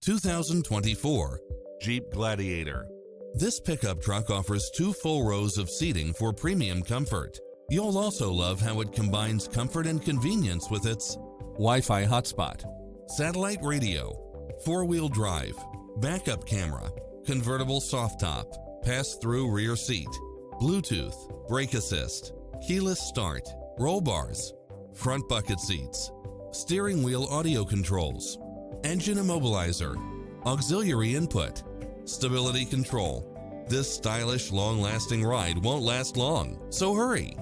2024 Jeep Gladiator. This pickup truck offers 2 full rows of seating for premium comfort. You'll also love how it combines comfort and convenience with its Wi-Fi hotspot, satellite radio, 4-wheel drive, backup camera, convertible soft top, pass-through rear seat, Bluetooth, brake assist, keyless start, roll bars, front bucket seats, steering wheel audio controls, engine immobilizer, auxiliary input, stability control. This stylish, long-lasting ride won't last long, so hurry!